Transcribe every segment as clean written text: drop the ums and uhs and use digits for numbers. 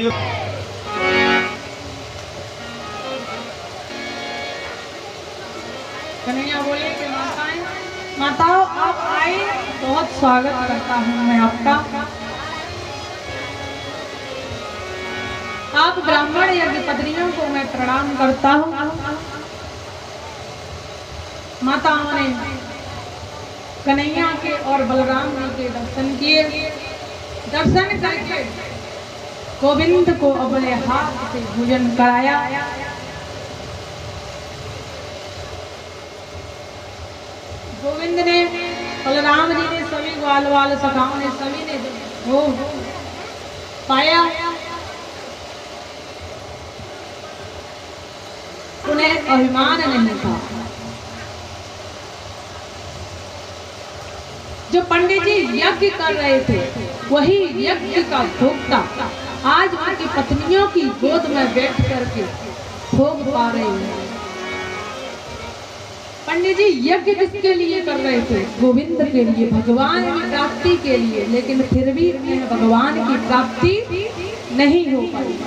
Video Kanhaiya बोले कि माताओं आप आए, बहुत स्वागत करता हूँ मैं आपका। आप ब्राह्मण यज्ञ पत्नियों को मैं प्रणाम करता हूँ। माताओं ने कन्हैया के और बलराम जी के दर्शन किए। दर्शन करके गोविंद को अपने हाथ से भोजन कराया। गोविंद ने, बलराम जी ने, सभी ग्वाल वाल सखाओं ने, सभी ने वो पाया। उन्हें अभिमान नहीं था। जो पंडित जी यज्ञ कर रहे थे वही यज्ञ का भोक्ता आज उनकी पत्नियों की गोद में बैठ करके भोग पा रहे हैं। पंडित जी यज्ञ किसके लिए कर रहे थे? गोविंद के लिए, भगवान की प्राप्ति के लिए। लेकिन फिर भी उन्हें भगवान की प्राप्ति नहीं हो पाई।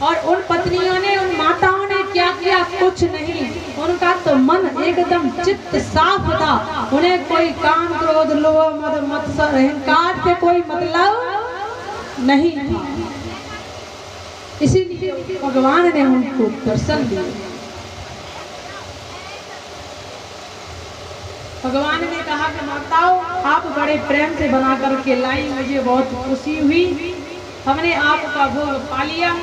और उन पत्नियों ने, उन माताओं ने क्या किया? कुछ नहीं। उनका तो मन एकदम चित्त साफ था। उन्हें कोई काम क्रोध लोभ मद मत्सर अहंकार से कोई मतलब नहीं था। इसीलिए भगवान ने उनको दर्शन दिए। भगवान ने कहा कि माताओं आप बड़े प्रेम से बना करके लाई, मुझे बहुत खुशी हुई। हमने आपका भोग पा लिया।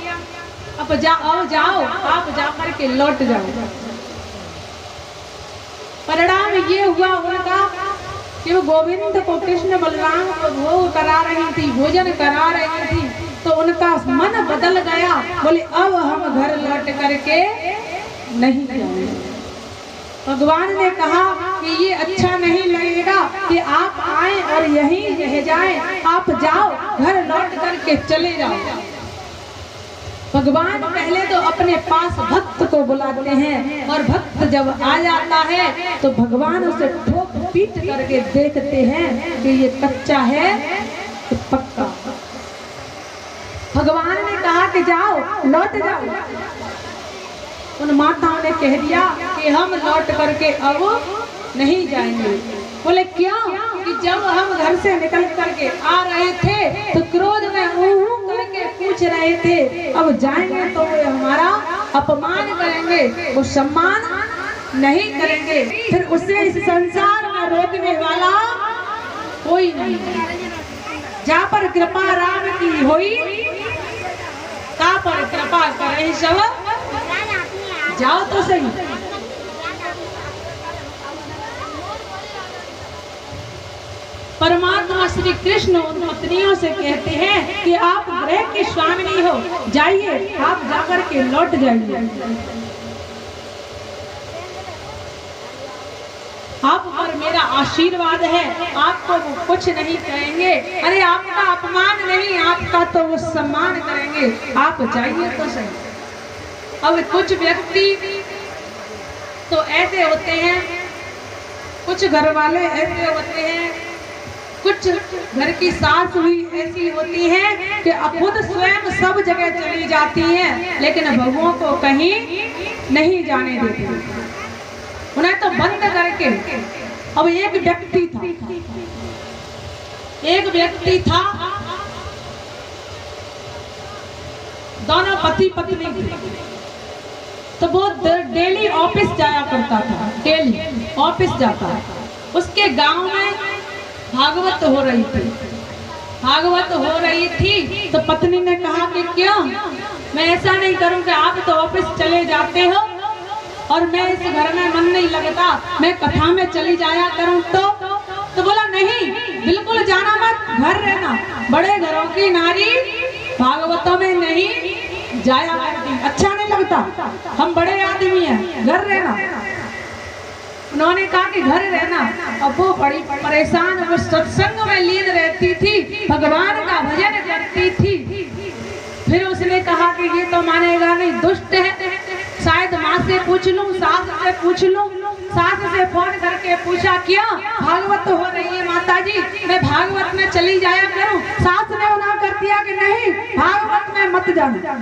अब जाओ आप जाकर के लौट जाओ। परिणाम ये हुआ उनका कि वो गोविंद को, कृष्ण बलराम को भोग करा रही थी, भोजन करा रही थी, तो उनका मन बदल गया। बोले अब हम घर लौट करके नहीं जाएंगे। भगवान ने कहा कि ये अच्छा नहीं लगेगा कि आप आए और यहीं रह जाएं। आप जाओ, घर लौट करके चले जाओ। भगवान पहले तो अपने पास भक्त को बुलाते हैं और भक्त जब आ जाता है तो भगवान उसे ठोक पीट करके देखते हैं कि ये कच्चा है तो पक्का। भगवान ने कहा कि जाओ लौट जाओ। उन माताओं ने कह दिया कि हम लौट करके अब नहीं जाएंगे। बोले क्यों? कि जब हम घर से निकल करके आ रहे थे तो क्रोध में ऊहू करके पूछ रहे थे, अब जाएंगे तो वे हमारा अपमान करेंगे, वो सम्मान नहीं करेंगे। फिर उसे इस संसार में रोकने वाला कोई नहीं। जहाँ पर कृपा राम की हुई ता पर कृपा करे सब। जाओ तो सही। परमात्मा श्री कृष्ण उन पत्नियों से कहते हैं कि आप ग्रह की स्वामिनी हो, जाइए, आप जाकर के लौट जाइए। आप पर मेरा आशीर्वाद है, आपको वो कुछ नहीं कहेंगे। अरे आपका अपमान नहीं, आपका तो वो सम्मान करेंगे। आप जाइए तो सही। अब कुछ व्यक्ति तो ऐसे होते हैं, कुछ घर वाले ऐसे होते हैं, कुछ घर की सास हुई ऐसी होती है कि खुद स्वयं सब जगह चली जाती हैं लेकिन बहुओं को कहीं नहीं जाने देती, उन्हें तो बंद करके। अब एक व्यक्ति था, दोनों पति पत्नी, तो वो डेली ऑफिस जाया करता था, डेली ऑफिस जाता। उसके गांव में भागवत हो रही थी तो पत्नी ने कहा कि क्यों? मैं ऐसा नहीं करूं कि आप तो ऑफिस चले जाते हो और मैं इस घर में मन नहीं लगता, मैं कथा में चली जाया करूं तो बोला नहीं, बिल्कुल जाना मत, घर रहना। बड़े घरों की नारी भागवतों में नहीं जाया करती, अच्छा नहीं लगता, हम बड़े आदमी हैं, घर रहना। उन्होंने कहा कि घर रहना। अब वो बड़ी परेशान, वो सत्संग में लीन रहती थी, भगवान का भजन करती थी। फिर उसने कहा कि ये तो मानेगा नहीं, दुष्ट है, शायद माँ से पूछ लूं, सास से पूछ लूं। सास से फोन करके पूछा क्या भागवत हो रही है माता जी, मैं भागवत में चली जाया करूं। सास ने मना कर दिया कि नहीं, भागवत में मत जाना।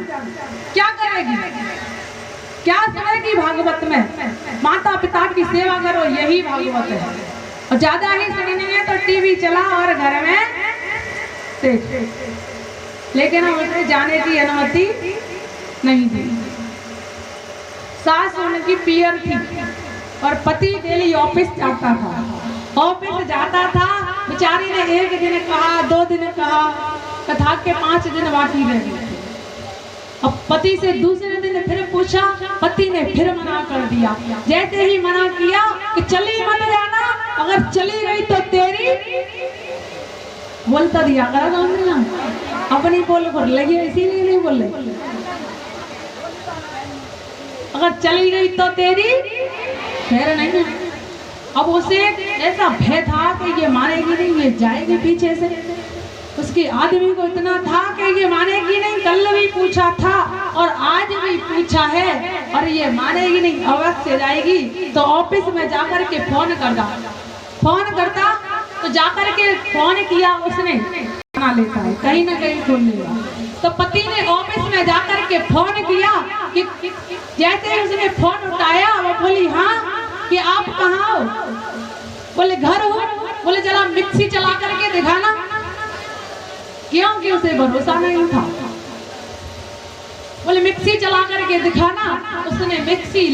क्या करेगी, क्या सुनेगी भागवत में? माता पिता की सेवा करो, यही भागवत है। और ज्यादा ही सुननी है तो टीवी चला और घर में देख। लेकिन हम उसे जाने की अनुमति नहीं दी। सास उनकी पियर थी और पति डेली ऑफिस जाता था। ऑफिस जाता था, बेचारी ने एक दिन कहा, 2 दिन कहा, कथा के 5 दिन बाकी रह गए। अब पति से दूसरे दिन फिर पूछा, पति ने फिर मना कर दिया। जैसे ही मना किया कि चली मत जाना, अगर चली गई तो तेरी बोलता दिया करा, अपनी बोल कर लगी, इसीलिए नहीं बोले। अगर चली गई तो तेरी खैर नहीं। अब उसे ऐसा भय था कि ये मानेगी नहीं, ये जाएगी पीछे से। उसके आदमी को इतना था कि ये मानेगी नहीं, कल भी पूछा था और आज भी पूछा है और ये मानेगी नहीं, अवश्य जाएगी। तो ऑफिस में जाकर के फोन करता तो जाकर के फोन किया उसने, बना लेता है कहीं ना कहीं फोन लेगा। तो पति ने ऑफिस में जाकर के फोन किया कि जैसे ही उसने फोन उठाया, वो बोली हाँ कि आप कहाँ हो? बोले घर हो। बोले चला मिक्सी चला करके दिखाना। क्योंकि उसे भरोसा नहीं था। बोले मिक्सी चला करके दिखाना। उसने मिक्सी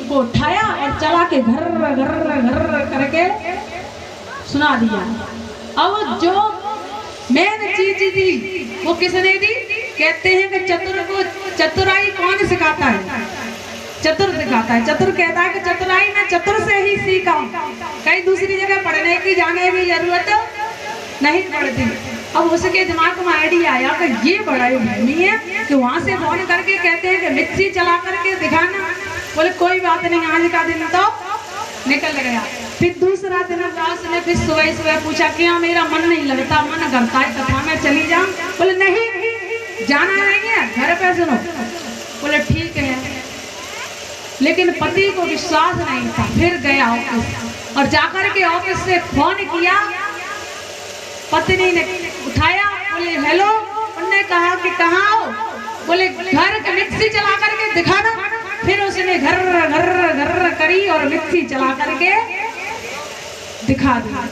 को उठाया और चला के घर घर करके सुना दिया। अब जो मेन चीज थी वो किसने दी? कहते हैं कि चतुर को चतुराई कौन सिखाता है? चतुर सिखाता है। चतुर कहता है कि चतुराई मैं चतुर से ही सीखा, कहीं दूसरी जगह पढ़ने की जाने की जरूरत नहीं पड़ती। अब उसके दिमाग में आइडिया आया कि ये बड़ा भूमि है कि वहां से फोन करके कहते हैं कि मिक्सी चला करके दिखाना। बोले कोई बात नहीं, आज का दिन तो निकल गया। फिर दूसरा दिन उसने फिर सुबह पूछा कि हाँ मेरा मन नहीं लगता, मन करता है कथा में चली जाऊं। बोले नहीं जाना नहीं है, घर पे सुनो। बोले ठीक है, लेकिन पति को विश्वास नहीं था। फिर गया ऑफिस और जाकर के ऑफिस से फोन किया। पत्नी ने उठाया, बोले हेलो। उन्होंने कहा कि कहाँ हो? बोले घर के मिक्सी चला करके दिखाना। फिर उसने घर घर घर करी और मिक्सी चला करके दिखा दिया।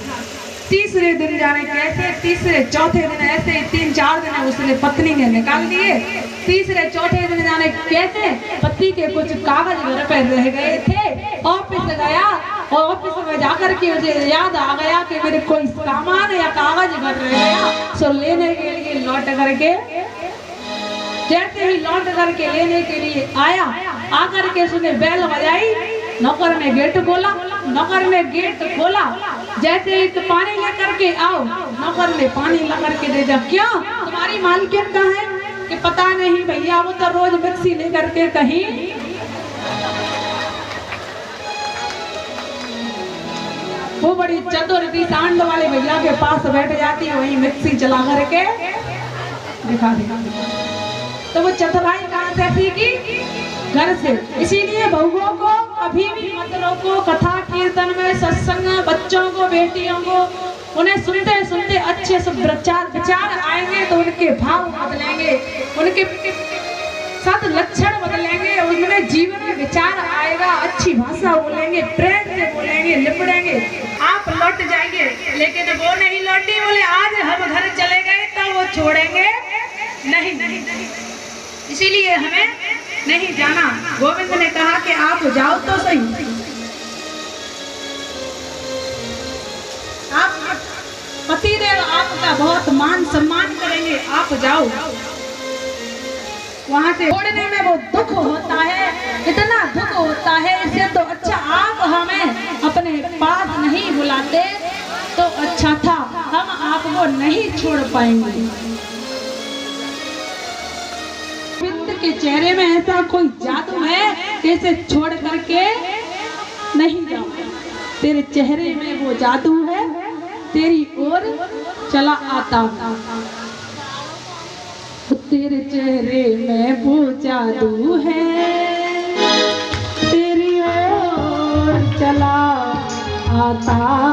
तीसरे दिन जाने कैसे, तीसरे चौथे दिन ऐसे ही 3-4 दिन उसने पत्नी ने निकाल दिए। तीसरे चौथे दिन जाने कैसे पति के कुछ कागज घर पे रह गए थे। ऑफिस गया और ऑफिस में जाकर के मुझे याद आ गया कि मेरे कोई सामान या कागज घर रह गया। सो लेने के लिए लौट करके, जैसे ही लौट करके लेने के लिए आया, आकर के उसने बेल बजाई। नौकर ने गेट खोला। नौकर ने गेट खोला, जैसे ही तो पानी लेकर के आओ। नौकर ने पानी लेकर के दे दिया। क्यों तुम्हारी मालकिन कहाँ है? कि पता नहीं भैया, वो तो रोज मिक्सी लेकर के कहीं वो बड़ी चतुर थी, सांड वाले भैया के पास बैठ जाती, वही मिक्सी चला करके दिखा दिया। तो वो चतुराई कहाँ से सीखी? घर से। इसीलिए बहुओं को कभी भी मत रोको। कथा कीर्तन में, सत्संग, बच्चों को, बेटियों को, उन्हें सुनते सुनते अच्छे से विचार आएंगे तो उनके भाव बदलेंगे, उनके सद लक्षण बदलेंगे, उनमें जीवन में विचार आएगा। अच्छी भाषा बोलेंगे, प्रेम से बोलेंगे, लिपड़ेंगे, आप लौट जाएंगे। लेकिन वो नहीं लौटी। बोले आज हम घर चले गए तो वो छोड़ेंगे नहीं। इसीलिए हमें नहीं जाना। गोविंद ने कहा कि आप जाओ तो सही, आप पतिदेव आपका बहुत मान सम्मान करेंगे, आप जाओ। वहां से छोड़ने में वो दुख होता है, इतना दुख होता है। इससे तो अच्छा आप हमें अपने पास नहीं बुलाते तो अच्छा था, हम आपको नहीं छोड़ पाएंगे। के चेहरे में ऐसा कोई जादू है कि इसे छोड़ करके नहीं जाओ। तेरे चेहरे में वो जादू है, तेरी ओर चला आता हूं। तेरे चेहरे में वो जादू है, तेरी ओर चला बताओ